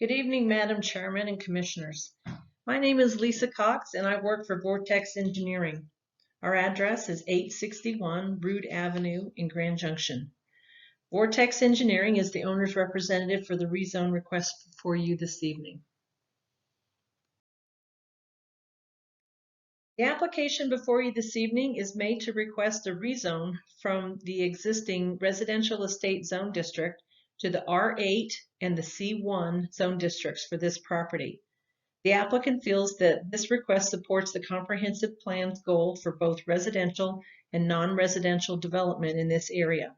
Good evening, Madam Chairman and Commissioners. My name is Lisa Cox and I work for Vortex Engineering. Our address is 861 Rood Avenue in Grand Junction. Vortex Engineering is the owner's representative for the rezone request for you this evening. The application before you this evening is made to request a rezone from the existing residential estate zone district to the R8 and the C1 zone districts for this property. The applicant feels that this request supports the comprehensive plan's goal for both residential and non-residential development in this area.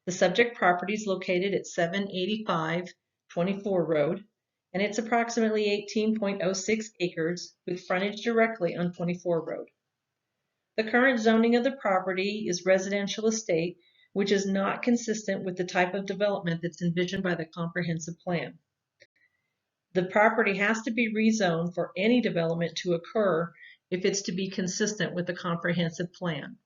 The subject property is located at 785 24 Road, and it's approximately 18.06 acres with frontage directly on 24 Road. The current zoning of the property is residential estate, which is not consistent with the type of development that's envisioned by the comprehensive plan. The property has to be rezoned for any development to occur if it's to be consistent with the comprehensive plan.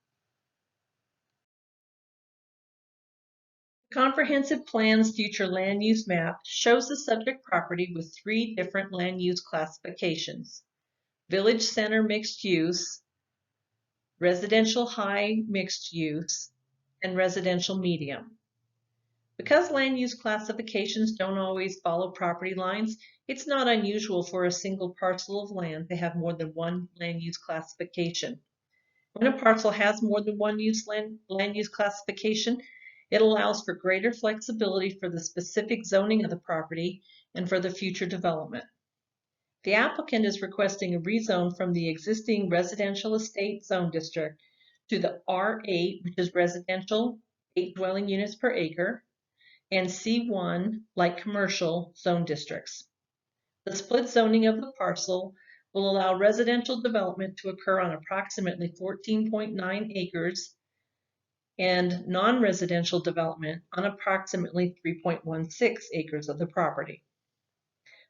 The comprehensive plan's future land use map shows the subject property with 3 different land use classifications: village center mixed use, residential high mixed use, and residential medium. Because land use classifications don't always follow property lines, it's not unusual for a single parcel of land to have more than one land use classification. When a parcel has more than one land use classification, it allows for greater flexibility for the specific zoning of the property and for the future development. The applicant is requesting a rezone from the existing residential estate zone district to the R8, which is residential, 8 dwelling units per acre, and C1, light commercial, zone districts. The split zoning of the parcel will allow residential development to occur on approximately 14.9 acres and non-residential development on approximately 3.16 acres of the property.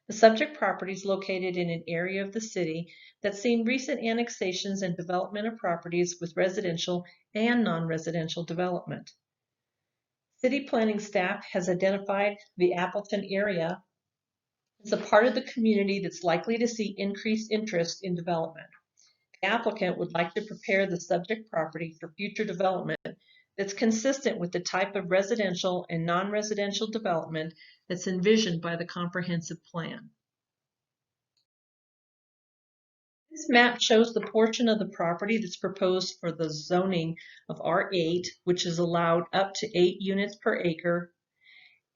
The subject property is located in an area of the city that's seen recent annexations and development of properties with residential and non-residential development. City planning staff has identified the Appleton area as a part of the community that's likely to see increased interest in development. The applicant would like to prepare the subject property for future development that's consistent with the type of residential and non-residential development that's envisioned by the comprehensive plan. This map shows the portion of the property that's proposed for the zoning of R8, which is allowed up to 8 units per acre,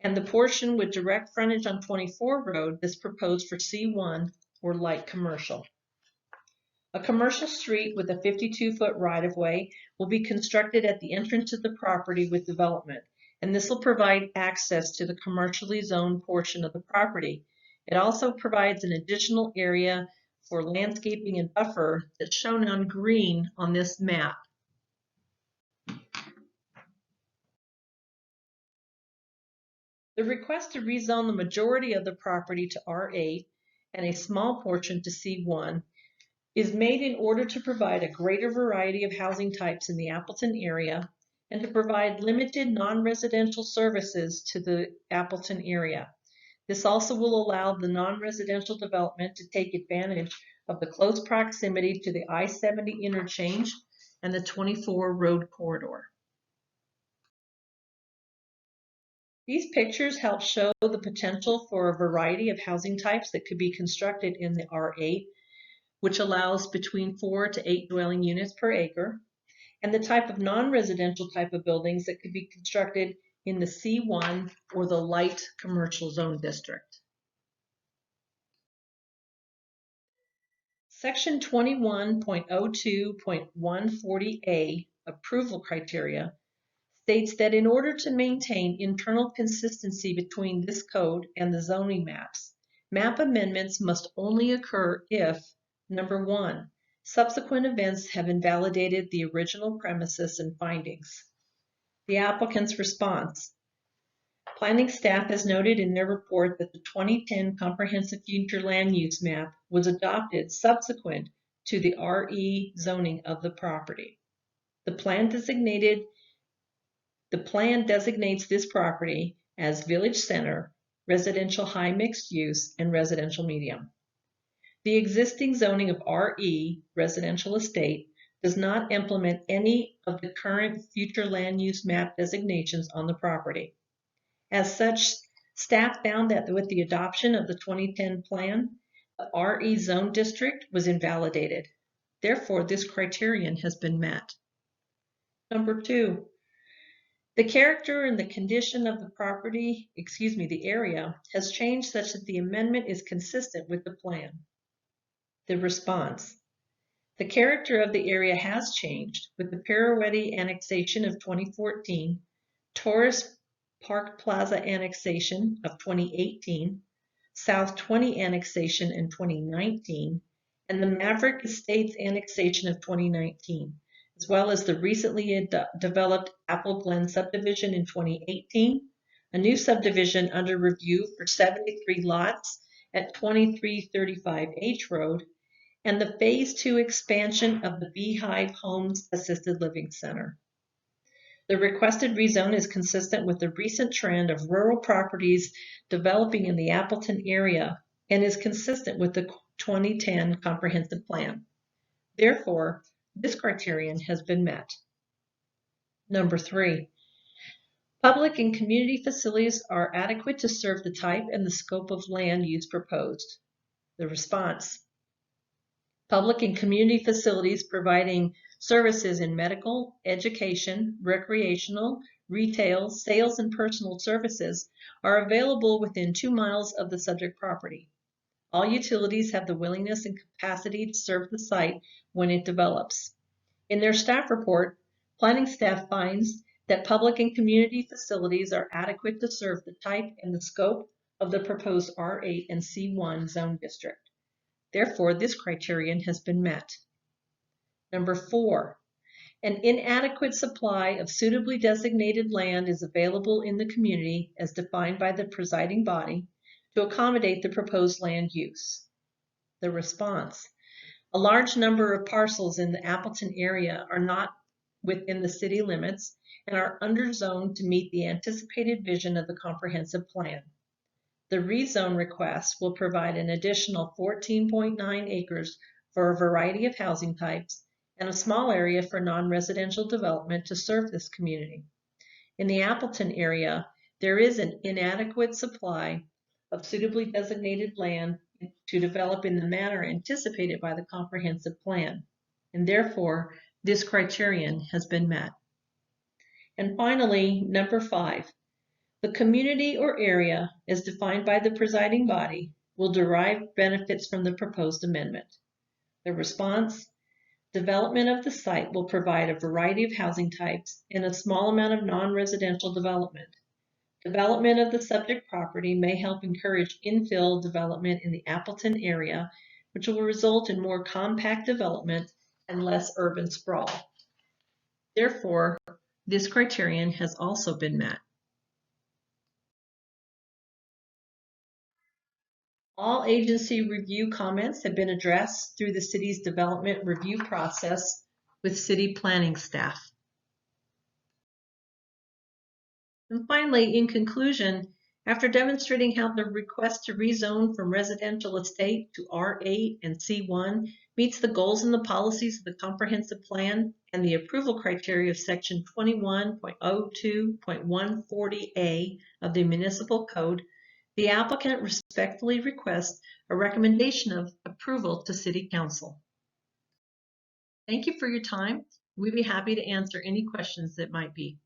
and the portion with direct frontage on 24 Road that's proposed for C1 or light commercial. A commercial street with a 52-foot right-of-way will be constructed at the entrance of the property with development, and this will provide access to the commercially zoned portion of the property. It also provides an additional area for landscaping and buffer that's shown on green on this map. The request to rezone the majority of the property to R8 and a small portion to C1 is made in order to provide a greater variety of housing types in the Appleton area and to provide limited non-residential services to the Appleton area. This also will allow the non-residential development to take advantage of the close proximity to the I-70 interchange and the 24 Road corridor. These pictures help show the potential for a variety of housing types that could be constructed in the R8, which allows between 4 to 8 dwelling units per acre, and the type of non-residential type of buildings that could be constructed in the C1 or the light commercial zone district. Section 21.02.140A, approval criteria, states that in order to maintain internal consistency between this code and the zoning maps, map amendments must only occur if, number 1, subsequent events have invalidated the original premises and findings. The applicant's response. Planning staff has noted in their report that the 2010 Comprehensive Future Land Use Map was adopted subsequent to the RE zoning of the property. The plan designates this property as Village Center residential high mixed use, and residential medium. The existing zoning of RE, residential estate, does not implement any of the current future land use map designations on the property. As such, staff found that with the adoption of the 2010 plan, the RE zone district was invalidated. Therefore, this criterion has been met. Number 2, the character and the condition of the property, the area, has changed such that the amendment is consistent with the plan. The response. The character of the area has changed with the Pirouette annexation of 2014, Torres Park Plaza annexation of 2018, South 20 annexation in 2019, and the Maverick Estates annexation of 2019, as well as the recently developed Apple Glen subdivision in 2018, a new subdivision under review for 73 lots at 2335 H Road, and the Phase 2 expansion of the Beehive Homes Assisted Living Center. The requested rezone is consistent with the recent trend of rural properties developing in the Appleton area and is consistent with the 2010 Comprehensive Plan. Therefore, this criterion has been met. Number 3, public and community facilities are adequate to serve the type and the scope of land use proposed. The response. Public and community facilities providing services in medical, education, recreational, retail, sales, and personal services are available within 2 miles of the subject property. All utilities have the willingness and capacity to serve the site when it develops. In their staff report, planning staff finds that public and community facilities are adequate to serve the type and the scope of the proposed R8 and C1 zone district. Therefore, this criterion has been met. Number 4, an inadequate supply of suitably designated land is available in the community as defined by the presiding body to accommodate the proposed land use. The response. A large number of parcels in the Appleton area are not within the city limits and are underzoned to meet the anticipated vision of the comprehensive plan. The rezone request will provide an additional 14.9 acres for a variety of housing types and a small area for non-residential development to serve this community. In the Appleton area, there is an inadequate supply of suitably designated land to develop in the manner anticipated by the comprehensive plan, and therefore this criterion has been met. And finally, number 5. The community or area, as defined by the presiding body, will derive benefits from the proposed amendment. The response. Development of the site will provide a variety of housing types and a small amount of non-residential development. Development of the subject property may help encourage infill development in the Appleton area, which will result in more compact development and less urban sprawl. Therefore, this criterion has also been met. All agency review comments have been addressed through the city's development review process with city planning staff. And finally, in conclusion, after demonstrating how the request to rezone from residential estate to R8 and C1 meets the goals and the policies of the comprehensive plan and the approval criteria of section 21.02.140A of the municipal code, the applicant respectfully requests a recommendation of approval to City Council. Thank you for your time. We'd be happy to answer any questions that might be.